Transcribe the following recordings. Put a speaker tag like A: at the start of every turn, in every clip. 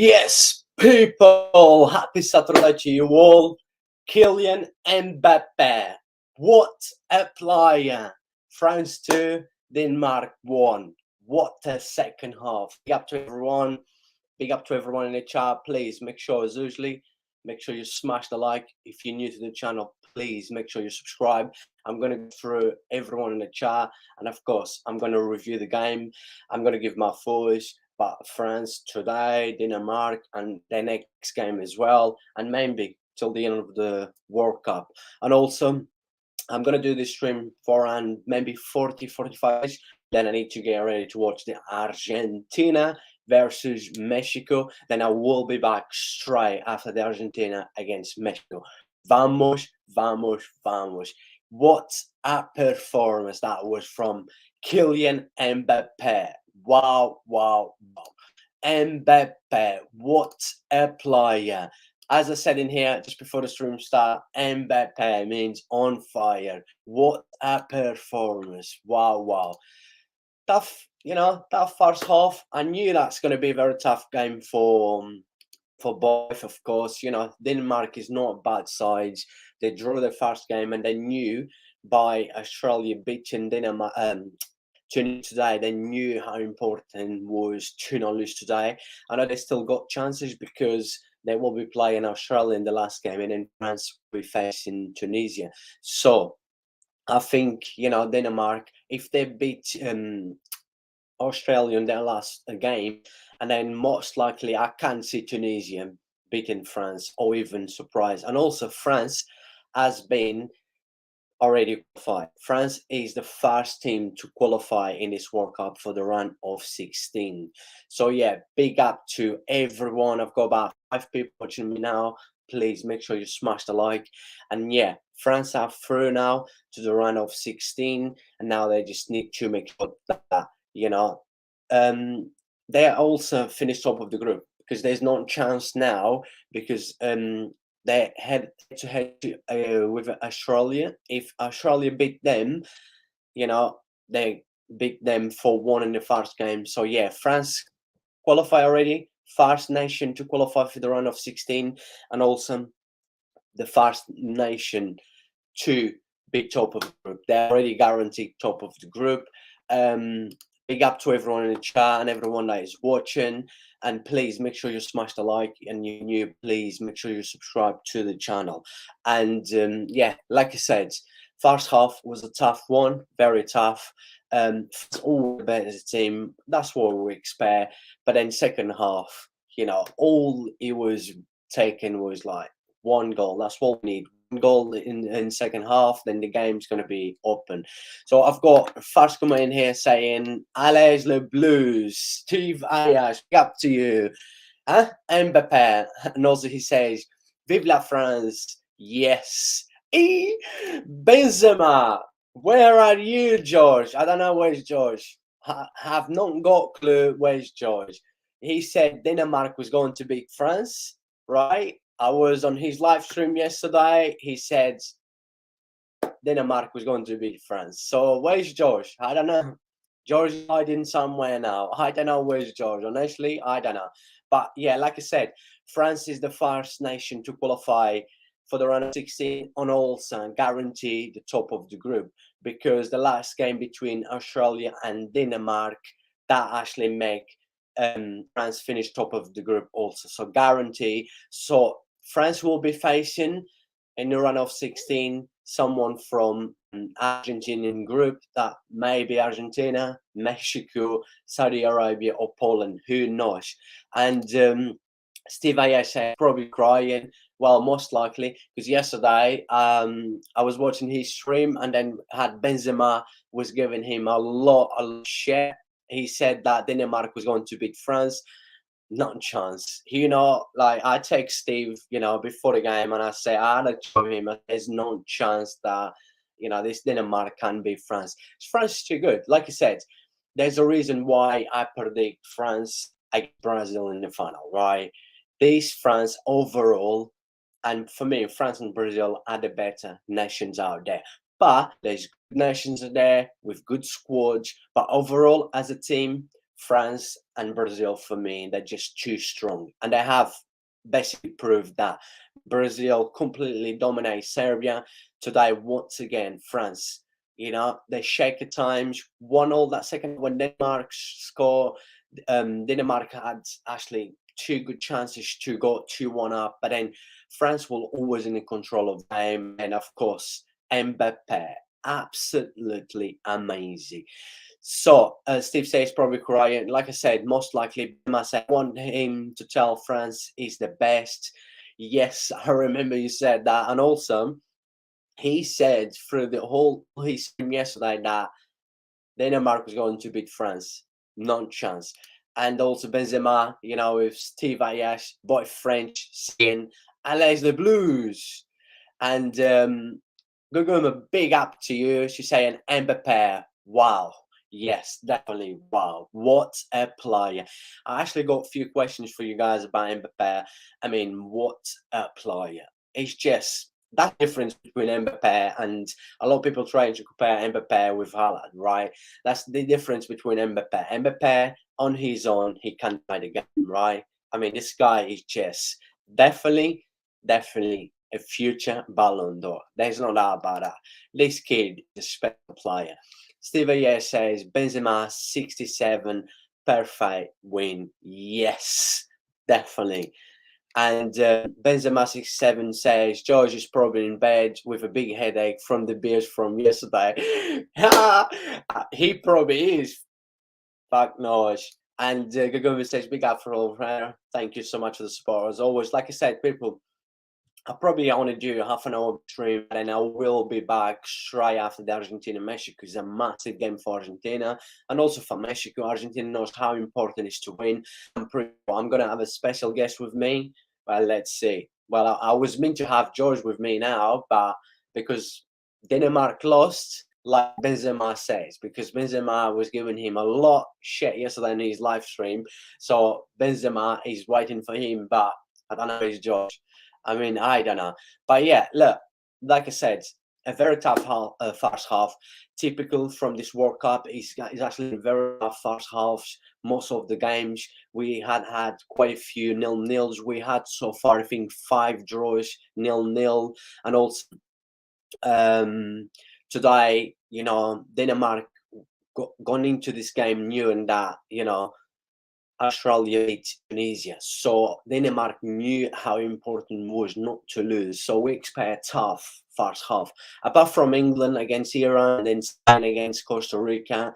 A: Yes, people, happy Saturday to you all. Kylian Mbappe, what a player! France 2, Denmark 1. What a second half. Big up to everyone. Big up to everyone in the chat. Please make sure, as usually, make sure you smash the like. If you're new to the channel, please make sure you subscribe. I'm going to go through everyone in the chat, and of course, I'm going to review the game. I'm going to give my thoughts about France today, Denmark, and the next game as well, and maybe till the end of the World Cup. And also, I'm going to do this stream for around maybe 45 minutes. Then I need to get ready to watch the Argentina versus Mexico. Then I will be back straight after the Argentina against Mexico. Vamos, vamos, vamos. What a performance that was from Kylian Mbappe. Wow, wow, wow. Mbappe, what a player. As I said in here just before the stream start, Mbappe means on fire. What a performance. Wow, wow. Tough, tough first half. I knew that's going to be a very tough game for both, of course. Denmark is not a bad side. They drew the first game and they knew by Australia beating Denmark, Tunisia today, they knew how important was to not lose today. I know they still got chances because they will be playing Australia in the last game, and then France will be facing Tunisia. So I think, Denmark, if they beat Australia in their last game, and then most likely I can't see Tunisia beating France or even surprise. And also France has been already qualified. France is the first team to qualify in this World Cup for the round of 16. So yeah, big up to everyone. I've got about 5 people watching me now. Please make sure you smash the like. And yeah, France are through now to the round of 16, and now they just need to make sure that they also finish top of the group, because there's no chance now, because they head to head with Australia. If Australia beat them, they beat them 4-1 in the first game. So yeah, France qualify already, first nation to qualify for the round of 16, and also the first nation to be top of the group. They're already guaranteed top of the group. Big up to everyone in the chat and everyone that is watching, and please make sure you smash the like, and you're new, please make sure you subscribe to the channel. And yeah, like I said, first half was a tough one, very tough. All the better as a team, that's what we expect. But then second half, all it was taken was like one goal. That's what we need. Goal in second half, then the game's going to be open. So I've got first comment in here saying Allez le Blues, Steve Ayash, up to you, Mbappe. And also he says Vive la France, yes. Benzema, where are you, George? I don't know where's George. Have not got clue where's George. He said Denmark was going to beat France, right? I was on his live stream yesterday. He said Denmark was going to beat France. So where's George? I don't know. George is hiding somewhere now. I don't know where's George. Honestly, I don't know. But yeah, like I said, France is the first nation to qualify for the round of 16 and also guarantee the top of the group, because the last game between Australia and Denmark, that actually make France finish top of the group also. So guarantee. So France will be facing in the run of 16 someone from an Argentinian group, that may be Argentina, Mexico, Saudi Arabia, or Poland. Who knows? And Steve Ayesha probably crying. Well, most likely, because yesterday I was watching his stream, and then had Benzema was giving him a lot of shit. He said that Denmark was going to beat France. Not a chance. Like I text Steve, before the game, and I say, I had to show him, there's no chance that, this Denmark can beat France. France is too good. Like I said, there's a reason why I predict France against Brazil in the final, right? This France overall, and for me, France and Brazil are the better nations out there. But there's good nations there with good squads. But overall, as a team, France and Brazil, for me, they're just too strong. And they have basically proved that. Brazil completely dominates Serbia. Today, once again, France, they shake at times, 1-0 that second when Denmark score. Denmark had actually two good chances to go 2-1 up, but then France will always in control of the game. And of course, Mbappe, absolutely amazing. So Steve says probably crying. Like I said, most likely I want him to tell France he's the best. Yes, I remember you said that, and also he said through the whole his stream yesterday that Denmark was going to beat France, no chance. And also Benzema, with Steve Ayash, boy French, saying "Allez the Blues," and give him a big up to you. She's saying Mbappe, wow. Yes, definitely. Wow. What a player. I actually got a few questions for you guys about Mbappe. I mean, what a player. It's just that difference between Mbappe and a lot of people trying to compare Mbappe with Haaland, right? That's the difference between Mbappe. Mbappe on his own, he can't play the game, right? I mean, this guy is just definitely a future Ballon d'Or. There's no doubt about that. This kid is a special player. Steve Ayer says Benzema 67, perfect win. Yes, definitely. And Benzema 67 says George is probably in bed with a big headache from the beers from yesterday. He probably is. Fuck knows. And Gagumi says big up for all. Thank you so much for the support as always. Like I said, people, I probably only do half an hour stream, and I will be back straight after the Argentina-Mexico. It's a massive game for Argentina, and also for Mexico. Argentina knows how important it is to win. I'm going to have a special guest with me. Well, let's see. Well, I was meant to have George with me now, but because Denmark lost, like Benzema says, because Benzema was giving him a lot shit yesterday in his live stream. So Benzema is waiting for him, but I don't know if it's George. I mean, I don't know. But yeah, look, like I said, a very tough first half. Typical from this World Cup is actually very tough first halves. Most of the games we had quite a few 0-0s. We had so far, I think, 5 draws, 0-0, and also today, Denmark gone into this game knowing that Australia beat Tunisia. So Denmark knew how important it was not to lose. So we expect a tough first half. Apart from England against Iran and then Spain against Costa Rica,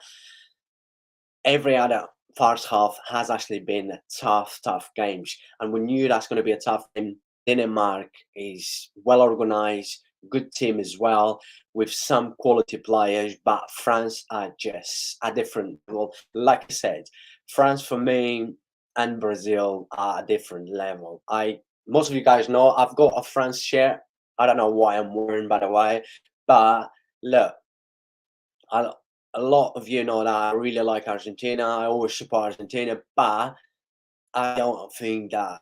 A: every other first half has actually been tough games. And we knew that's going to be a tough game. Denmark is well organized, good team as well, with some quality players, but France are just a different level. Like I said, France for me and Brazil are a different level. Most of you guys know I've got a France shirt. I don't know why I'm wearing, by the way, but look, a lot of you know that I really like Argentina. I always support Argentina, but I don't think that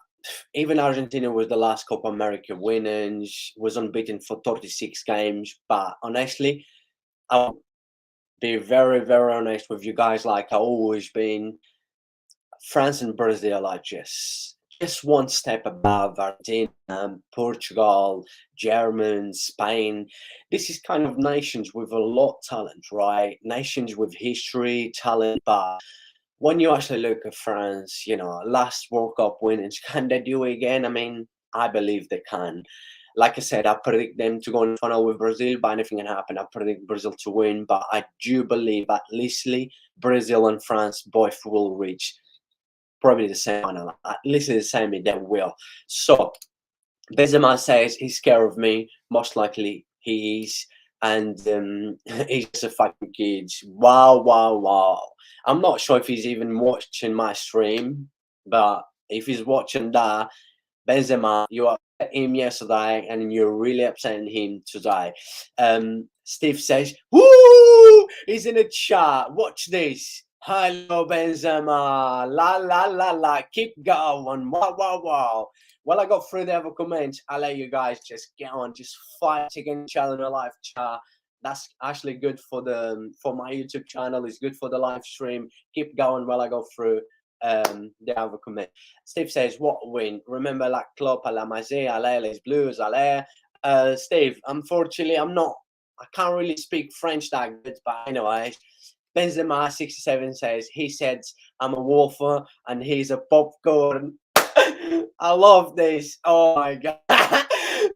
A: even Argentina was the last Copa America winners, was unbeaten for 36 games. But honestly, I'll be very, very honest with you guys, like I've always been. France and Brazil are just one step above Argentina, Portugal, Germany, Spain. This is kind of nations with a lot of talent, right? Nations with history, talent, but when you actually look at France, last World Cup winners, can they do it again? I mean, I believe they can. Like I said, I predict them to go in final with Brazil, but anything can happen. I predict Brazil to win, but I do believe at least Brazil and France both will reach probably the same final. At least the same, they will. So Benzema says he's scared of me. Most likely he is. And he's just a fucking kid. Wow. I'm not sure if he's even watching my stream, but if he's watching that, Benzema, you upset him yesterday and you're really upsetting him today. Steve says, woo! He's in the chat. Watch this. Hello, Benzema. La. Keep going. Wow. Well, I got through the other comments. I'll let you guys just get on, just fight against each other in a live chat. That's actually good for my YouTube channel. It's good for the live stream. Keep going while I go through the other comment. Steve says, "What a win? Remember la Klopp, la Mazé, allez les Blues, allez." Steve, unfortunately, I can't really speak French that good, but anyway. Benzema 67 says, he said, I'm a wolfer and he's a popcorn. I love this. Oh my God.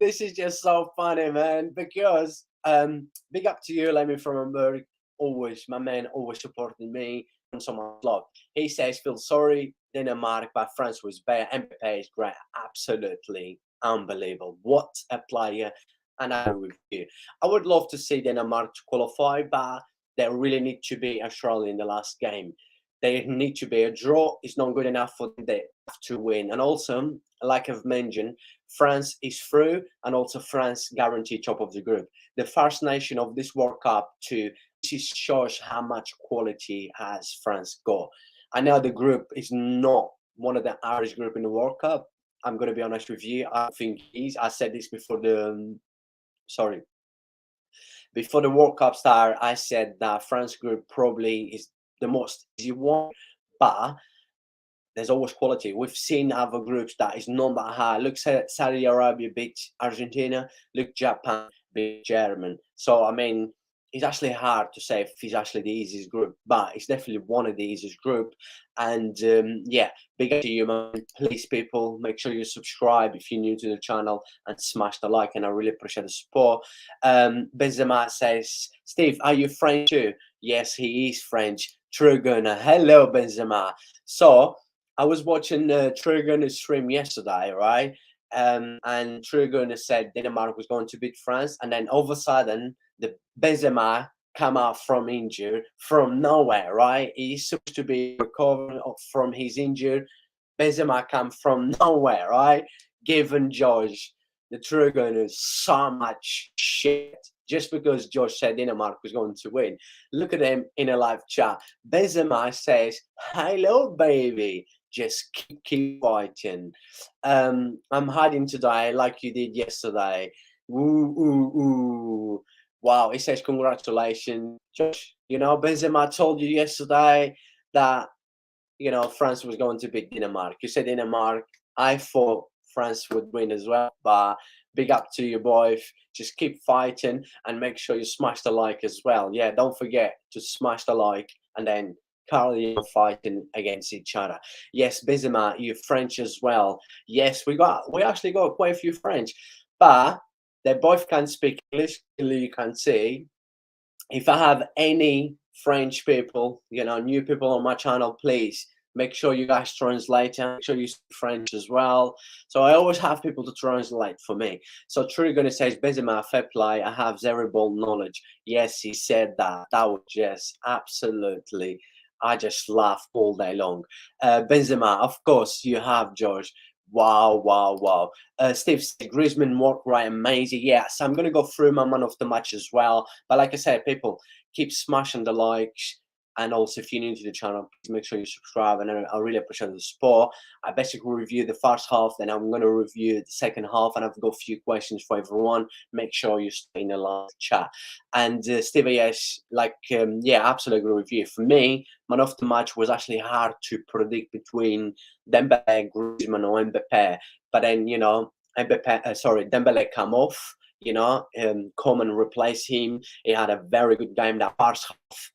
A: This is just so funny, man. Because big up to you, Lemmy from Hamburg. Always, my man, always supporting me and so much love. He says, feel sorry, Denmark, but France was better. Mbappe is great. Absolutely unbelievable. What a player. And I agree with you. I would love to see Denmark to qualify, but they really need to be Australia in the last game. They need to be a draw. It's not good enough for them. They have to win. And also, like I've mentioned, France is through, and also France guaranteed top of the group. The first nation of this World Cup to this shows how much quality has France got. I know the group is not one of the average group in the World Cup. I'm going to be honest with you. I think he's. I said this before the sorry before the World Cup start, I said that France group probably is the most easy one, but there's always quality. We've seen other groups that is not that high. Look, Saudi Arabia beat Argentina. Look, Japan beat German. So I mean, it's actually hard to say if it's actually the easiest group, but it's definitely one of the easiest group. And yeah, big up to you, man. Please, people, make sure you subscribe if you're new to the channel and smash the like, and I really appreciate the support. Benzema says, Steve, are you French too? Yes, he is French. True Gunner. Hello, Benzema. So I was watching True Gunner's stream yesterday, right? And True Gunner said Denmark was going to beat France, and then all of a sudden, the Benzema come out from injury from nowhere, right? He's supposed to be recovering from his injury. Benzema come from nowhere, right? Giving George, the True Gunner, so much shit just because George said Denmark was going to win. Look at him in a live chat. Benzema says, hello, baby. Just keep fighting. I'm hiding today like you did yesterday. Ooh, ooh, ooh. Wow, he says, congratulations, Josh. You know, Benzema told you yesterday that, you know, France was going to beat Denmark. You said Denmark. I thought France would win as well, but big up to you, boys. Just keep fighting and make sure you smash the like as well. Yeah, don't forget to smash the like and then carry on fighting against each other. Yes, Benzema, you're French as well. Yes, we actually got quite a few French, but they both can speak English. You can see. If I have any French people, you know, new people on my channel, please make sure you guys translate and make sure you speak French as well. So I always have people to translate for me. So True gonna say, Benzema, fair play. I have zero ball knowledge. Yes, he said that. That was just absolutely. I just laugh all day long. Benzema, of course, you have George. Wow, wow, wow. Steve said, Griezmann worked right, amazing. Yeah, so I'm going to go through my man of the match as well. But like I said, people, keep smashing the likes. And also, if you're new to the channel, please make sure you subscribe. And I really appreciate the support. I basically review the first half, then I'm going to review the second half. And I've got a few questions for everyone. Make sure you stay in the live chat. And Steve, yes, like, yeah, absolutely agree with you. For me, man of the match was actually hard to predict between Dembele, Griezmann, or Mbappe. But then, you know, Dembele come off, you know, come and replace him. He had a very good game that first half.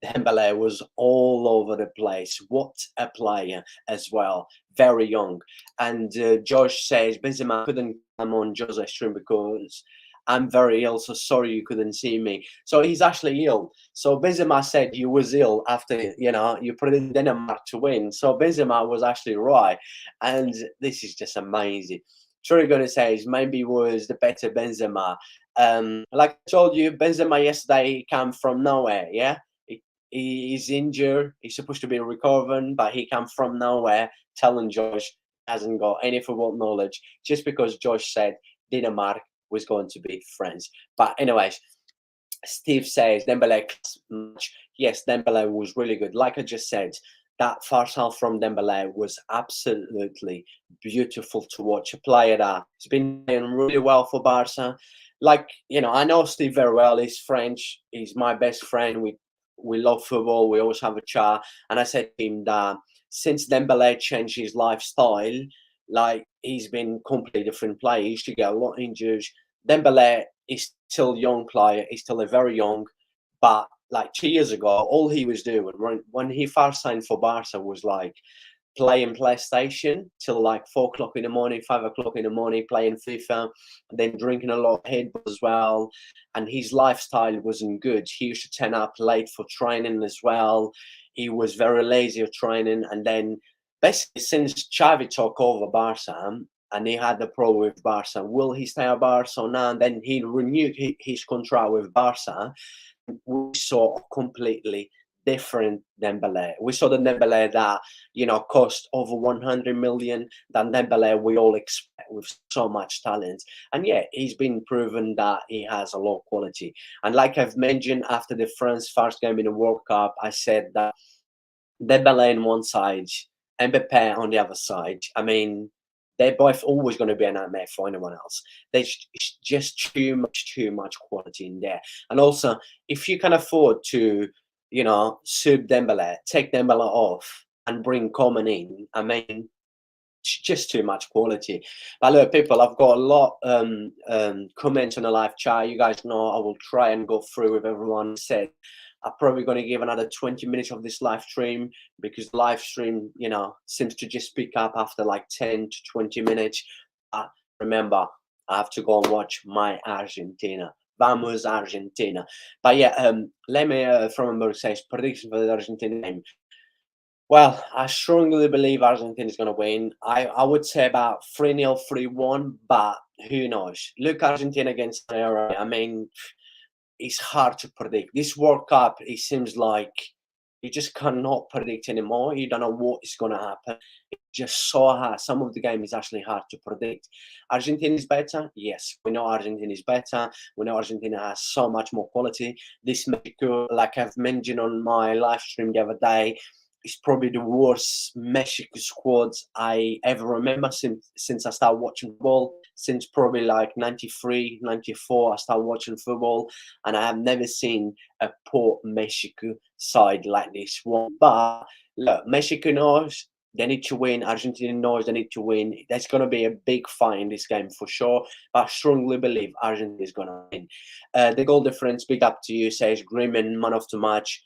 A: Dembele was all over the place. What a player as well. Very young. And Josh says, Benzema couldn't come on Jose's stream because I'm very ill, so sorry you couldn't see me. So he's actually ill. So Benzema said he was ill after, you know, you predicted Denmark to win. So Benzema was actually right. And this is just amazing. True gonna say is maybe was the better Benzema. Like I told you, Benzema yesterday came from nowhere, yeah? He's injured. He's supposed to be recovering, but he came from nowhere, telling Josh hasn't got any football knowledge just because Josh said Denmark was going to beat France. But anyways, Steve says Dembele match. Yes, Dembele was really good. Like I just said, that first half from Dembele was absolutely beautiful to watch. A player that has been playing really well for Barca. like, you know, I know Steve very well. He's French. He's my best friend. We love football. We always have a chat. And I said to him that since Dembele changed his lifestyle, like he's been completely different player. He used to get a lot injured. Dembele is still a young player. He's still a very young, but like 2 years ago, all he was doing when he first signed for Barca was like playing PlayStation till like 4 o'clock in the morning, 5 o'clock in the morning, playing FIFA, and then drinking a lot of Red Bull as well. And his lifestyle wasn't good. He used to turn up late for training as well. He was very lazy of training. And then basically since Xavi took over Barca, and he had the problem with Barca, will he stay at Barca or not? And then he renewed his contract with Barca. We saw a completely different Dembele. We saw the Dembele that, you know, cost over 100 million than Dembele we all expect with so much talent. And yeah, he's been proven that he has a lot of quality. And like I've mentioned after the France first game in the World Cup, I said that Dembele on one side, Mbappe on the other side. I mean, they're both always going to be a nightmare for anyone else. There's just too much quality in there. And also, if you can afford to, you know, sub Dembele, take Dembele off, and bring Coman in, I mean, it's just too much quality. But look, people, I've got a lot comments on the live chat. You guys know I will try and go through with everyone said. I'm probably going to give another 20 minutes of this live stream because the live stream, you know, seems to just pick up after like 10 to 20 minutes. Remember, I have to go and watch my Argentina. Vamos Argentina. But yeah, let me from Hamburg says prediction for the Argentina game. Well, I strongly believe Argentina is going to win. I would say about 3-0, 3-1, but who knows? Look, Argentina against Ferreira. I mean, it's hard to predict. This World Cup, it seems like you just cannot predict anymore. You don't know what is going to happen. It's just so hard. Some of the game is actually hard to predict. Argentina is better. Yes, we know Argentina is better. We know Argentina has so much more quality. This Mexico, like I've mentioned on my live stream the other day, is probably the worst Mexico squads I ever remember since I started watching football. Since probably like 93, 94, I started watching football, and I have never seen a poor Mexico side like this one. But look, Mexico knows they need to win. Argentina knows they need to win. There's going to be a big fight in this game for sure. But I strongly believe Argentina is going to win. The goal difference, big up to you, says Griezmann, man of the match.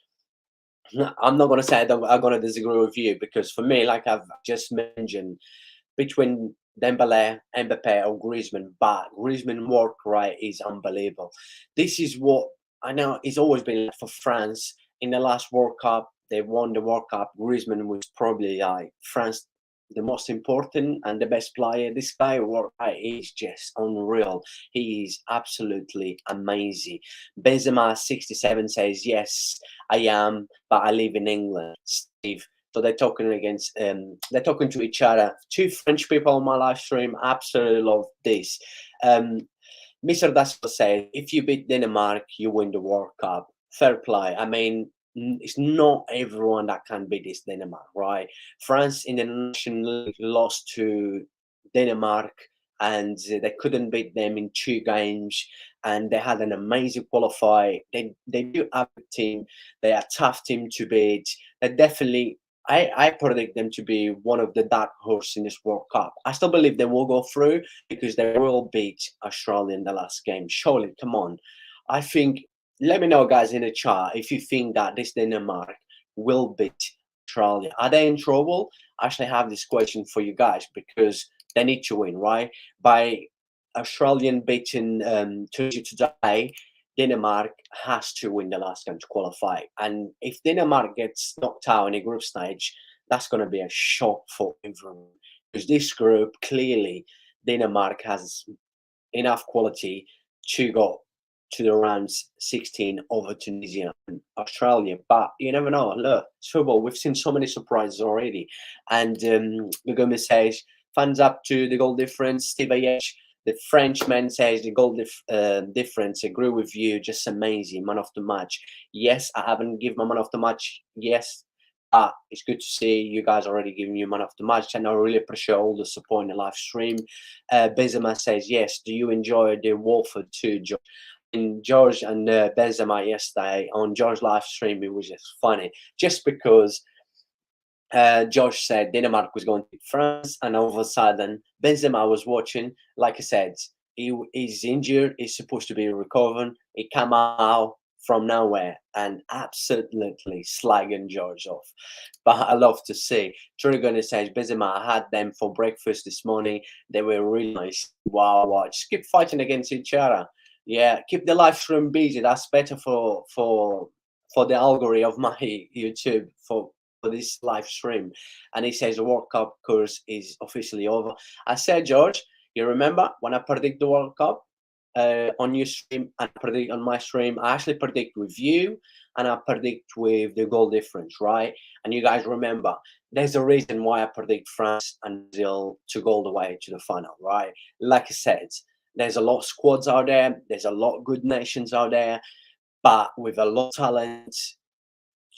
A: I'm not going to say I'm going to disagree with you because for me, like I've just mentioned, between Dembele, Mbappe, or Griezmann, but Griezmann work rate is unbelievable. This is what I know. It's always been like for France in the last World Cup. They won the World Cup. Griezmann was probably like France the most important and the best player. This guy work rate is just unreal. He is absolutely amazing. Benzema 67 says yes, I am, but I live in England. Steve. So they're talking against, they're talking to each other. Two French people on my live stream. Absolutely love this. Mr. Dasko said, if you beat Denmark, you win the World Cup. Fair play. I mean, it's not everyone that can beat this Denmark, right? France in the National League lost to Denmark and they couldn't beat them in 2 games. And they had an amazing qualify. They do have a team. They are a tough team to beat. They definitely, I predict them to be one of the dark horse in this World Cup. I still believe they will go through because they will beat Australia in the last game. Surely, come on. I think, let me know, guys, in the chat if you think that this Denmark will beat Australia. Are they in trouble? I actually have this question for you guys because they need to win, right? By Australian beating Tunisia today, Denmark has to win the last game to qualify. And if Denmark gets knocked out in a group stage, that's going to be a shock for everyone. Because this group, clearly, Denmark has enough quality to go to the rounds 16 over Tunisia and Australia. But you never know. Look, it's football. We've seen so many surprises already. And Gugumi says, fans up to the goal difference. Steve H. The Frenchman says the goal difference. Agree with you. Just amazing. Man of the match. Yes, I haven't given my man of the match. Yes, It's good to see you guys already giving you man of the match, and I really appreciate all the support in the live stream. Benzema says, yes, do you enjoy the Wolford too, George? And George and Benzema yesterday on George's live stream, it was just funny, just because Josh said Denmark was going to beat France, and all of a sudden Benzema was watching. Like I said, he's injured. He's supposed to be recovering. He came out from nowhere and absolutely slagging George off. But I love to see. Trigger says Benzema, I had them for breakfast this morning. They were really nice. Wow, wow. Just keep fighting against each other. Yeah, keep the live stream busy. That's better for the algorithm of my YouTube for this live stream. And he says the World Cup course is officially over. I said, George, you remember when I predict the World Cup on your stream and predict on my stream? I actually predict with you and I predict with the goal difference, right? And you guys remember, there's a reason why I predict France and Brazil to go all the way to the final, right? Like I said, there's a lot of squads out there. There's a lot of good nations out there, but with a lot of talent,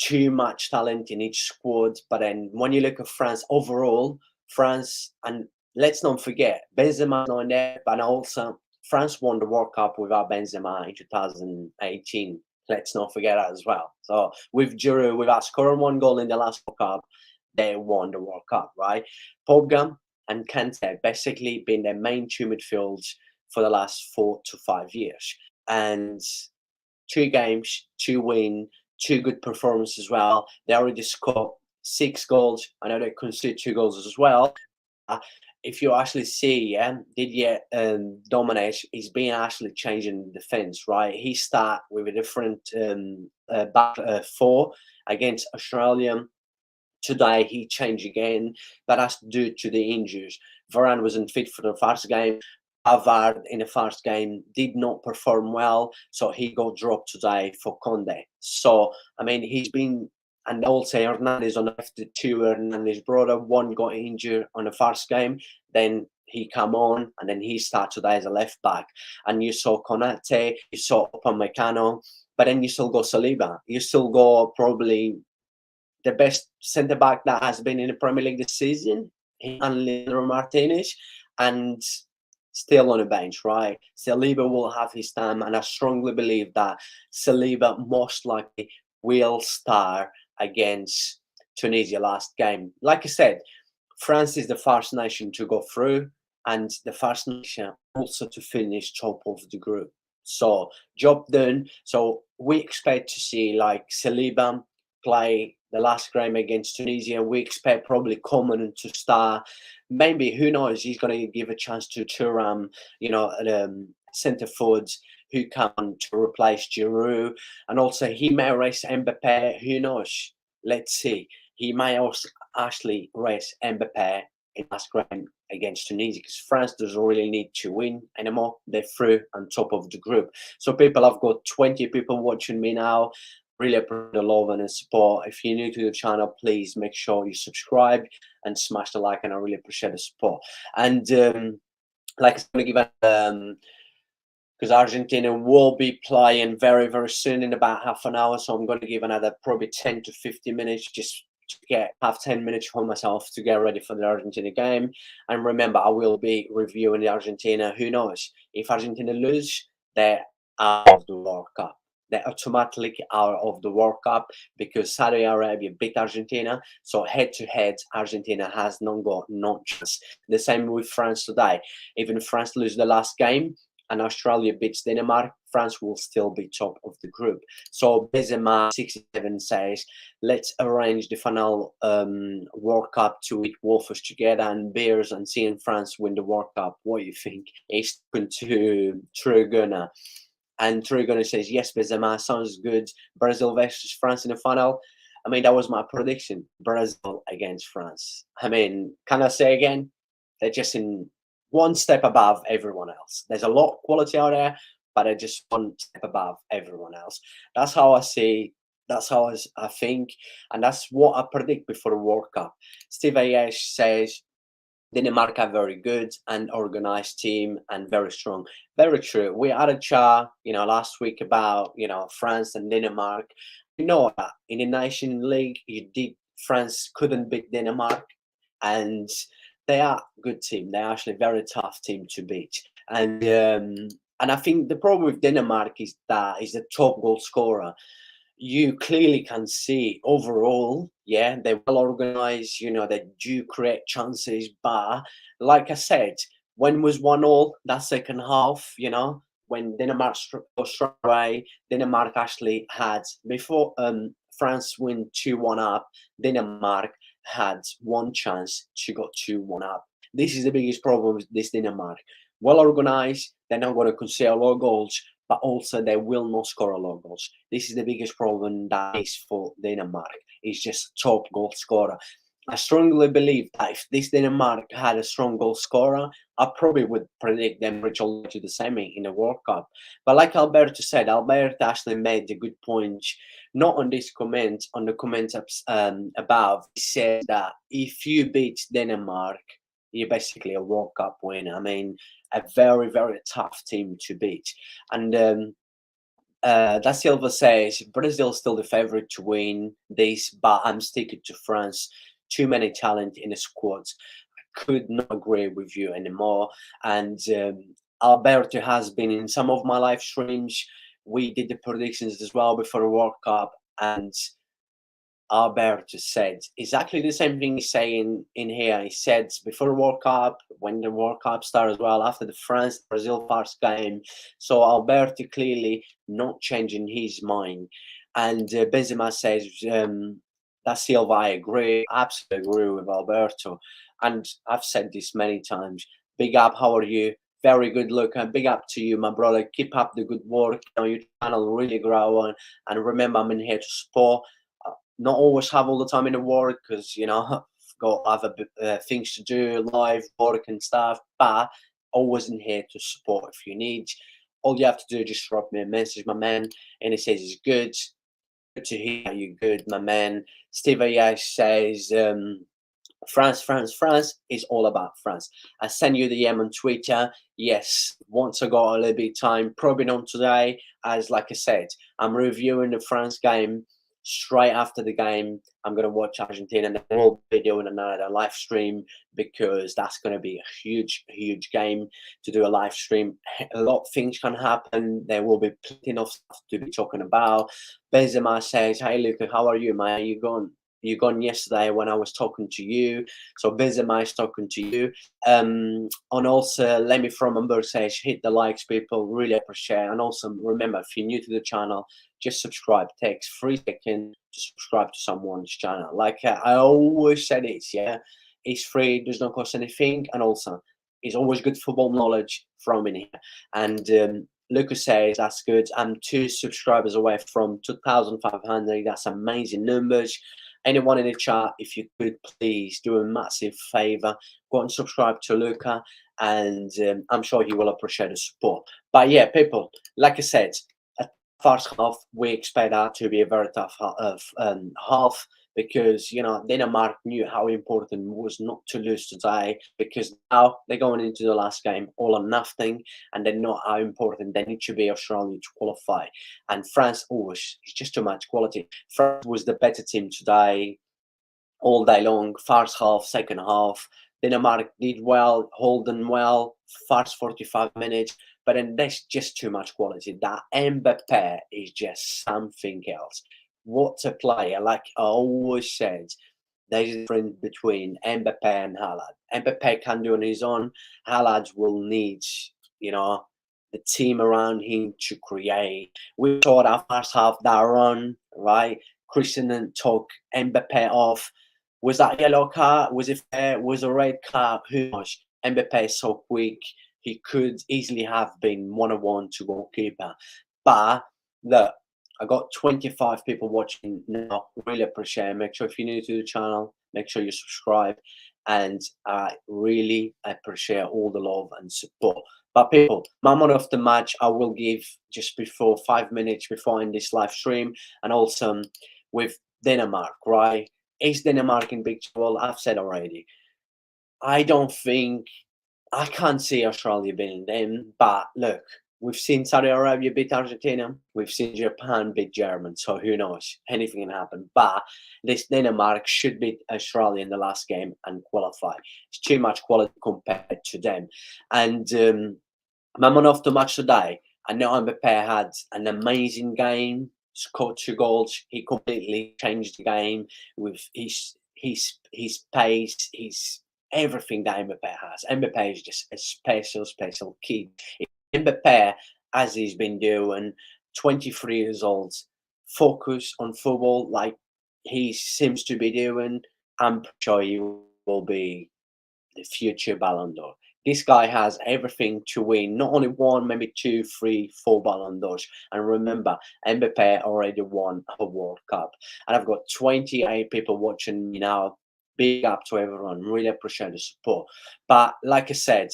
A: too much talent in each squad. But then when you look at France overall, France, and let's not forget, Benzema not there, but also France won the World Cup without Benzema in 2018. Let's not forget that as well. So with Giroud, without scoring one goal in the last World Cup, they won the World Cup, right? Pogba and Kante basically been their main two midfields for the last 4 to 5 years. And 2 games, 2 wins, 2 good performances as well. They already scored 6 goals. I know they conceded 2 goals as well. If you actually see, Didier Domenech, he's been actually changing the defense, right? He started with a different back 4 against Australia. Today he changed again, but that's due to the injuries. Varane wasn't fit for the first game. Pavard in the first game did not perform well, so he got dropped today for Conde. So, I mean, he's been, and also Hernandez on the left, the 2 Hernandez brother, 1 got injured on the first game, then he come on, and then he started today as a left back. And you saw Konate, you saw Upamecano, but then you still got Saliba. You still got probably the best centre back that has been in the Premier League this season, and Leandro Martinez, and still on the bench, right? Saliba will have his time, and I strongly believe that Saliba most likely will start against Tunisia last game. Like I said, France is the first nation to go through, and the first nation also to finish top of the group. So job done. So we expect to see like Saliba play the last game against Tunisia. We expect probably Coman to start. Maybe, who knows, he's going to give a chance to Thuram, centre forwards who come to replace Giroud. And also he may race Mbappe, who knows. Let's see. He may also actually race Mbappe in last game against Tunisia, because France doesn't really need to win anymore. They're through on top of the group. So people, I've got 20 people watching me now. Really appreciate the love and the support. If you're new to the channel, please make sure you subscribe and smash the like, and I really appreciate the support. And like I'm going to give because Argentina will be playing very, very soon in about half an hour, so I'm going to give another probably 10 to 15 minutes just to get 10 minutes for myself to get ready for the Argentina game. And remember, I will be reviewing the Argentina. Who knows, if Argentina lose, they're out of the World Cup. They're automatically out of the World Cup, because Saudi Arabia beat Argentina. So head-to-head, Argentina has got no chance. The same with France today. Even if France lose the last game and Australia beats Denmark, France will still be top of the group. So Benzema 67 says, let's arrange the final World Cup to eat waffles together and beers and seeing France win the World Cup. What do you think? He's going to True Gunner. And Trigona says, yes, Benzema sounds good. Brazil versus France in the final. I mean, that was my prediction. Brazil against France. I mean, can I say again? They're just in one step above everyone else. There's a lot of quality out there, but they're just one step above everyone else. That's how I see. That's how I think. And that's what I predict before the World Cup. Steve Ayesh says, Denmark are very good and organized team and very strong. Very true. We had a chat, last week about, France and Denmark. You know that in the Nation League, you did France couldn't beat Denmark, and they are a good team. They're actually a very tough team to beat. And I think the problem with Denmark is that is the top goal scorer. You clearly can see overall, yeah, they're well organized, they do create chances, but like I said, when was 1-1 that second half, when Denmark was straight away, Denmark actually had before France went 2-1 up, Denmark had one chance to go 2-1 up. This is the biggest problem with this Denmark. Well organized, they're not going to concede a lot of goals, but also they will not score a lot of goals. This is the biggest problem that is for Denmark. It's just top goal scorer. I strongly believe that if this Denmark had a strong goal scorer, I probably would predict them reach all to the semi in the World Cup. But like Alberto said, Alberto actually made a good point, not on this comment, on the comment above. He said that if you beat Denmark, you're basically a World Cup winner. I mean, a very, very tough team to beat. And Da Silva says Brazil's still the favorite to win this, but I'm sticking to France. Too many talent in the squads. I could not agree with you anymore. And Alberto has been in some of my live streams. We did the predictions as well before the World Cup, and Alberto said exactly the same thing he's saying in here. He said before the World Cup, when the World Cup started as well, after the France-Brazil first game. So Alberto clearly not changing his mind. And Benzema says, Da Silva, I agree, absolutely agree with Alberto. And I've said this many times. Big up, how are you? Very good look, and big up to you, my brother. Keep up the good work. Your channel really growing. And remember, I'm in here to support. Not always have all the time in the work because I've got other things to do, live work and stuff. But always in here to support if you need. All you have to do is just drop me a message, my man, and it says it's good. Good to hear you, good, my man. Steve Ayash says France is all about France. I send you the DM on Twitter. Yes, once I got a little bit of time, probably not today, as like I said, I'm reviewing the France game. Straight after the game, I'm going to watch Argentina, and then we'll be doing another live stream because that's going to be a huge, huge game to do a live stream. A lot of things can happen. There will be plenty of stuff to be talking about. Benzema says, "Hey, Luca, how are you, man? You gone yesterday when I was talking to you." So Benzema is talking to you. And also, Lemmy from Hamburg says, hit the likes, people. Really appreciate it. And also, remember, if you're new to the channel, just subscribe. It takes 3 seconds to subscribe to someone's channel. Like I always said, yeah, it's free, does not cost anything, and also it's always good football knowledge from in here. And Lucas says that's good. I'm 2 subscribers away from 2,500. That's amazing numbers. Anyone in the chat, if you could please do a massive favor, go and subscribe to Luca, and I'm sure he will appreciate the support. But yeah, people, like I said, first half, we expect that to be a very tough half because Denmark knew how important it was not to lose today, because now they're going into the last game all or nothing, and they know how important they need to be Australia to qualify. And France, it's just too much quality. France was the better team today, all day long. First half, second half, Denmark did well, holding well, first 45 minutes. But then there's just too much quality. That Mbappe is just something else. What a player. Like I always said, there's a difference between Mbappe and Haaland. Mbappe can do on his own. Haaland will need, the team around him to create. We saw that first half, that run, right? Christian took Mbappe off. Was that yellow card? Was it fair? Was a red card? Who knows? Mbappe is so quick. He could easily have been 1-on-1 to goalkeeper. But look, I got 25 people watching now. Really appreciate it. Make sure if you're new to the channel, make sure you subscribe. And I really appreciate all the love and support. But people, my man of the match, I will give just before 5 minutes before in this live stream. And also with Denmark, right? Is Denmark in big trouble? I've said already. I can't see Australia beating them, but look, we've seen Saudi Arabia beat Argentina. We've seen Japan beat Germany. So who knows? Anything can happen. But this Denmark should beat Australia in the last game and qualify. It's too much quality compared to them. And my man of the match today, I know Mbappe had an amazing game, scored 2 goals. He completely changed the game with his pace, his everything that Mbappe has. Mbappe is just a special kid. Mbappe, as he's been doing, 23 years old, focus on football like he seems to be doing, I'm sure he will be the future Ballon d'Or. This guy has everything to win, not only one, maybe 2, 3, 4 Ballon d'Ors. And remember, Mbappe already won a World Cup. And I've got 28 people watching me now. Big up to everyone. Really appreciate the support. But like I said,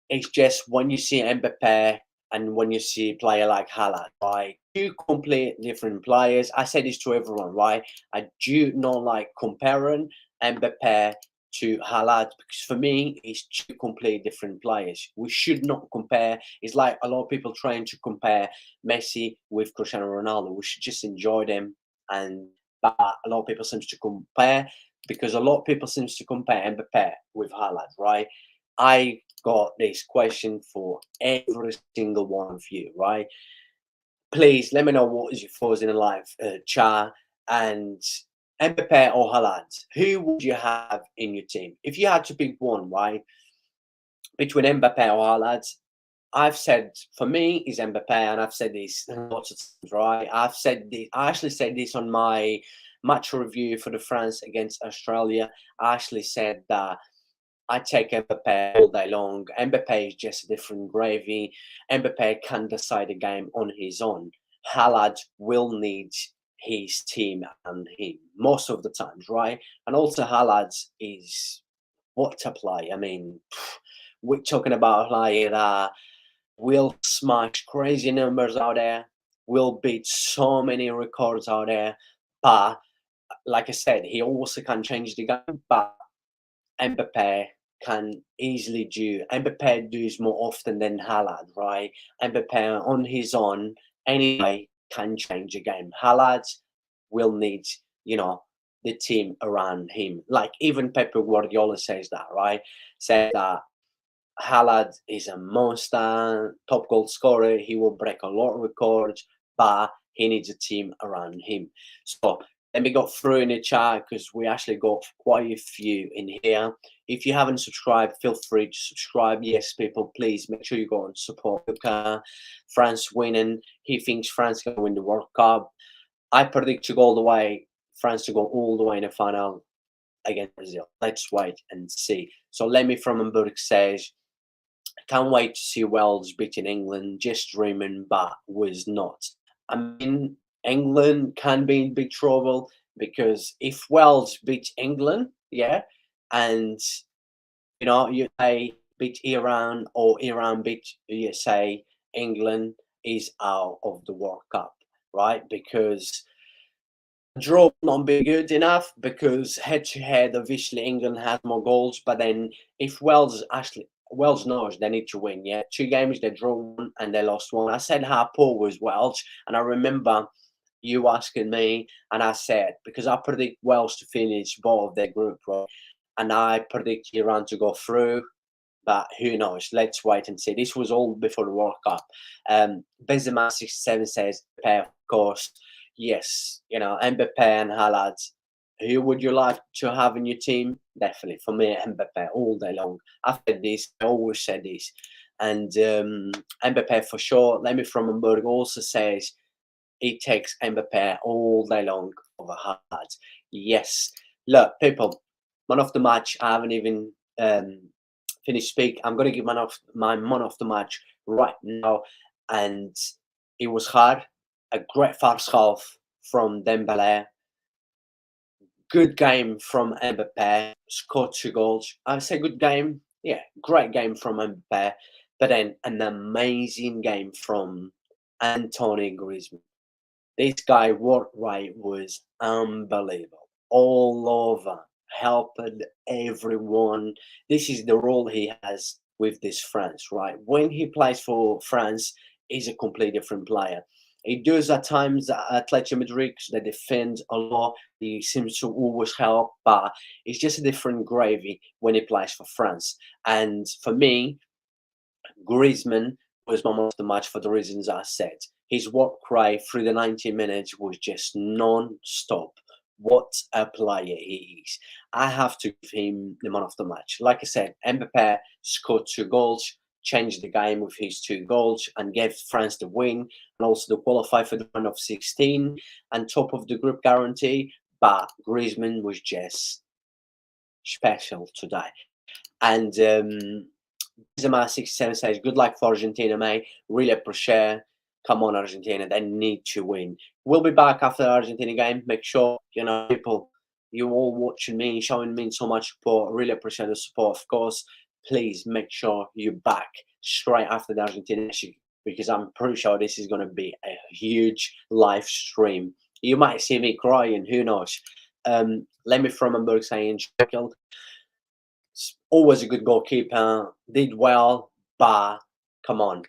A: it's just when you see Mbappe and when you see a player like Haaland, right? Two complete different players. I say this to everyone, right? I do not like comparing Mbappe to Haaland because for me, it's two complete different players. We should not compare. It's like a lot of people trying to compare Messi with Cristiano Ronaldo. We should just enjoy them. And but a lot of people seems to compare because a lot of people seems to compare Mbappe with Haaland, right? I got this question for every single one of you, right? Please let me know what is your thoughts in the live chat. And Mbappe or Haaland, who would you have in your team? If you had to pick one, right, between Mbappe or Haaland, I've said for me is Mbappe, and I've said this lots of times, right? I've said this. I actually said this on my match review for the France against Australia. I actually said that I take Mbappe all day long. Mbappe is just a different gravy. Mbappe can decide a game on his own. Haaland will need his team and him most of the times, right? And also Haaland is what a play. I mean, we're talking about a player that will smash crazy numbers out there, will beat so many records out there. But like I said, he also can change the game. But Mbappe can easily do. Mbappe does more often than Haaland, right? Mbappe on his own anyway can change a game. Haaland will need, you know, the team around him. Like even Pep Guardiola says that, right? Says that Haaland is a monster, top goal scorer. He will break a lot of records, but he needs a team around him. So let me go through in the chat because we actually got quite a few in here. If you haven't subscribed, feel free to subscribe. Yes, people, please make sure you go and support Luca. France winning. He thinks France can win the World Cup. I predict to go all the way, France to go all the way in the final against Brazil. Let's wait and see. So Lemmy from Hamburg says, can't wait to see Wales beating England. Just dreaming, but was not. I mean, England can be in big trouble because if Wales beat England, yeah, and you know, USA beat Iran or Iran beat USA, England is out of the World Cup, right? Because draw not be good enough because head to head, obviously England has more goals. But then if Wales knows they need to win, yeah, 2 games they draw one and they lost one. I said how poor was Wales, and I remember you asking me, and I said because I predict Wales to finish both of their group, right, and I predict Iran to go through. But who knows? Let's wait and see. This was all before the World Cup. Benzema 67 says, of course, yes. You know, Mbappe and Haaland. Who would you like to have in your team? Definitely for me, Mbappe all day long. I've said this. I always said this, and Mbappe for sure. Lemmy from Hamburg also says he takes Mbappe all day long over Haaland. Yes. Look, people, man of the match. I haven't even finish speak. I'm going to give my man of the match right now, and it was hard. A great first half from Dembele. Good game from Mbappe. Scored 2 goals. I say good game. Yeah, great game from Mbappe. But then an amazing game from Anthony Griezmann. This guy work right was unbelievable. All over, helped everyone. This is the role he has with this France, right? When he plays for France, is a completely different player. He does at times at Atletico Madrid, 'cause they defend a lot. He seems to always help, but it's just a different gravy when he plays for France. And for me, Griezmann was my man of the match for the reasons I said. His work rate through the 90 minutes was just non-stop. What a player he is. I have to give him the man of the match. Like I said, Mbappe scored 2 goals, changed the game with his 2 goals, and gave France the win, and also to qualify for the round of 16 and top of the group guarantee. But Griezmann was just special today. And Benzema 67 says, "Good luck for Argentina, mate. Really appreciate. Come on, Argentina. They need to win. We'll be back after the Argentina game. Make sure, people, you all watching me, showing me so much support. Really appreciate the support. Of course, please make sure you're back straight after the Argentina issue, because I'm pretty sure this is going to be a huge live stream. You might see me crying. Who knows? Let me from Hamburg saying, Sheffield, always a good goalkeeper, did well, but come on,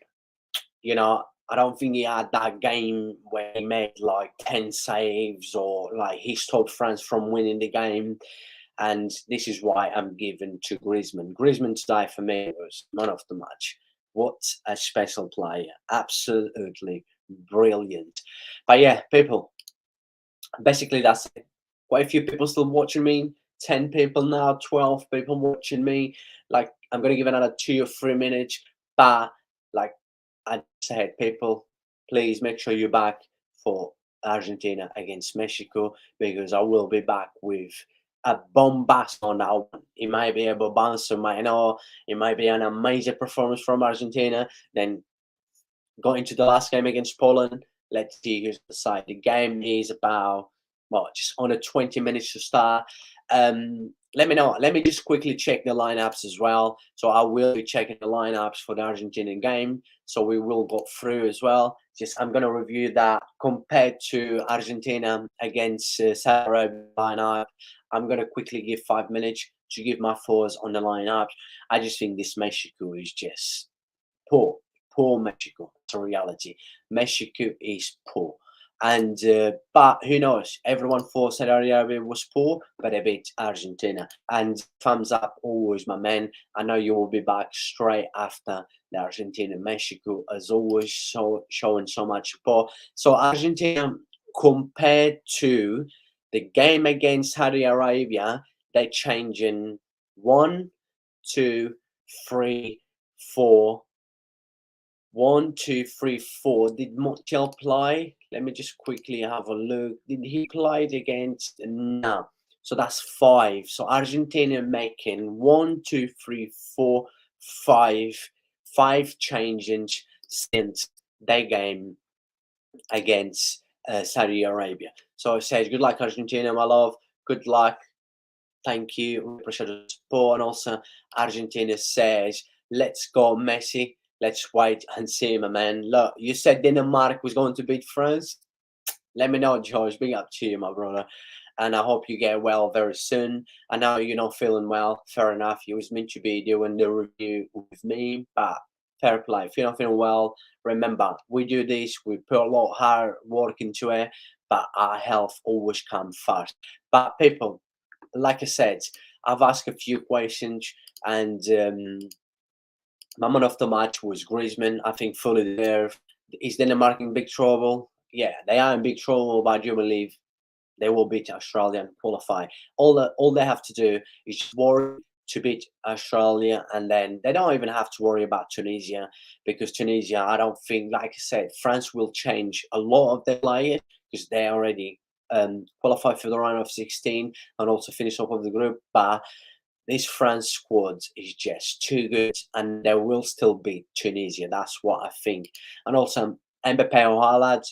A: I don't think he had that game where he made like 10 saves or like he stopped France from winning the game. And this is why I'm giving to Griezmann. Griezmann today for me was man of the match. What a special player. Absolutely brilliant. But yeah, people, basically that's it. Quite a few people still watching me. 10 people now, 12 people watching me. Like, I'm going to give another 2 or 3 minutes. But like I said, people, please make sure you're back for Argentina against Mexico, because I will be back with a bombast on that one. It might be a bombast, might not. It might be an amazing performance from Argentina. Then going to the last game against Poland, let's see who's the side. The game is about, well, just under 20 minutes to start. Let me know. Let me just quickly check the lineups as well. So I will be checking the lineups for the Argentinian game. So we will go through as well. Just I'm going to review that compared to Argentina against Saudi Arabia lineup. I'm going to quickly give 5 minutes to give my thoughts on the lineup. I just think this Mexico is just poor. Poor Mexico. It's a reality. Mexico is poor. And but who knows? Everyone thought Saudi Arabia was poor, but they beat Argentina. And thumbs up, always, my man. I know you will be back straight after the Argentina Mexico, as always, showing so much support. So Argentina, compared to the game against Saudi Arabia, they're changing 1, 2, 3, 4. 1, 2, 3, 4. Did Montiel play? Let me just quickly have a look. Did he play against? No. So that's 5. So Argentina making 1, 2, 3, 4, 5 changes since their game against Saudi Arabia. So it says, good luck, Argentina, my love. Good luck. Thank you. Appreciate the support. And also, Argentina says, let's go, Messi. Let's wait and see, my man. Look, you said Denmark was going to beat France. Let me know, George. Big up to you, my brother. And I hope you get well very soon. I know you're not feeling well. Fair enough. You was meant to be doing the review with me, but fair play. If you're not feeling well, remember, we do this. We put a lot of hard work into it, but our health always comes first. But people, like I said, I've asked a few questions, and my man of the match was Griezmann. I think fully deserved. Is Denmark in big trouble? Yeah, they are in big trouble, but I do believe they will beat Australia and qualify. All they have to do is just worry to beat Australia, and then they don't even have to worry about Tunisia, because Tunisia, I don't think, like I said, France will change a lot of their players because they already qualified for the round of 16 and also finish up of the group. But this France squad is just too good, and they will still beat Tunisia. That's what I think. And also, Mbappe or Haaland,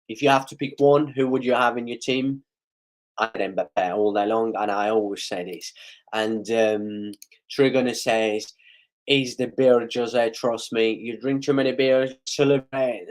A: if you have to pick one, who would you have in your team? I had Mbappe all day long, and I always say this. And Trigona says, is the beer, Jose? Trust me, you drink too many beers. Celebrate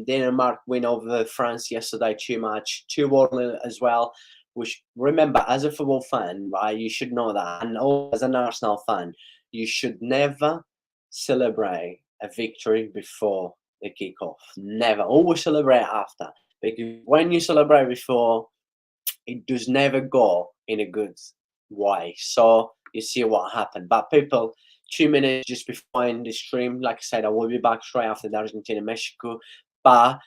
A: Denmark win over France yesterday too much. Too early as well. Which, remember, as a football fan, right, you should know that. And also as an Arsenal fan, you should never celebrate a victory before the kickoff. Never. Always celebrate after. Because when you celebrate before, it does never go in a good way. So you see what happened. But people, 2 minutes just before in the stream, like I said, I will be back straight after the Argentina Mexico. But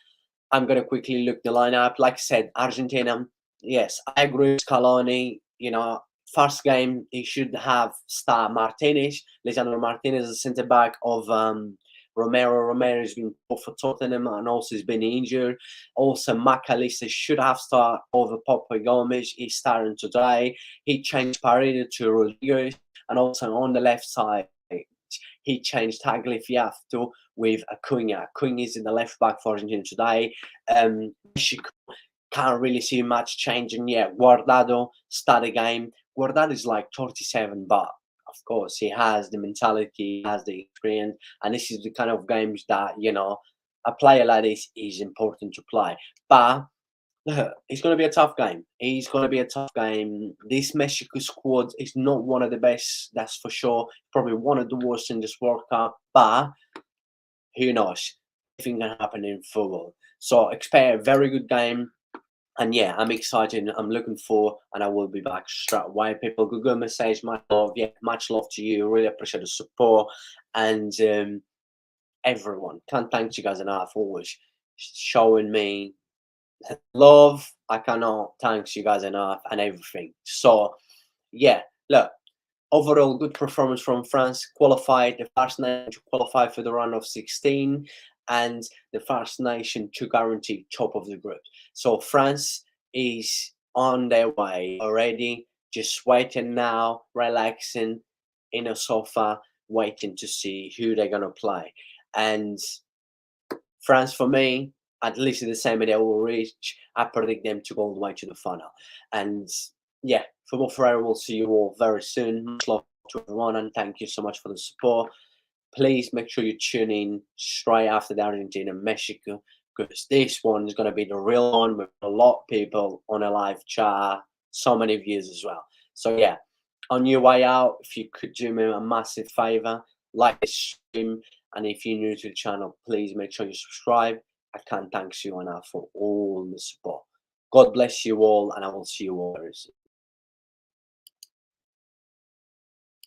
A: I'm gonna quickly look the lineup. Like I said, Argentina. Yes, I agree with Scaloni. You know, first game he should have start Martinez, Lisandro Martinez, the centre back of Romero. Romero has been poor for Tottenham and also has been injured. Also, McAllister should have started over Papa Gomes. He's starting today. He changed Paredes to Rodriguez, and also on the left side he changed Tagliafico with Acuna. Acuna is in the left back for Argentina today. Mexico can't really see much changing yet. Guardado start the game. Guardado is like 37, but of course he has the mentality, he has the experience, and this is the kind of games that, you know, a player like this is important to play. But it's going to be a tough game. It's going to be a tough game. This Mexico squad is not one of the best, that's for sure. Probably one of the worst in this World Cup, but who knows? Anything can happen in football. So expect a very good game. And yeah, I'm excited. I'm looking for, and I will be back straight away. People, good message, much love. Yeah, much love to you. Really appreciate the support. And everyone, can't thank you guys enough for always showing me love. I cannot thank you guys enough and everything. So yeah, look, overall good performance from France. Qualified, the first nation to qualify for the round of 16, and the first nation to guarantee top of the group. So France is on their way already, just waiting now, relaxing in a sofa, waiting to see who they're gonna play. And France, for me, at least in the same they will reach. I predict them to go all the way to the final. And yeah, Football Ferreira will see you all very soon. Much love to everyone, and thank you so much for the support. Please make sure you tune in straight after the Argentina Mexico, because this one is going to be the real one with a lot of people on a live chat, so many views as well. So yeah, on your way out, if you could do me a massive favor, like the stream, and if you're new to the channel, please make sure you subscribe. I can't thank you enough for all the support. God bless you all, and I will see you all very soon.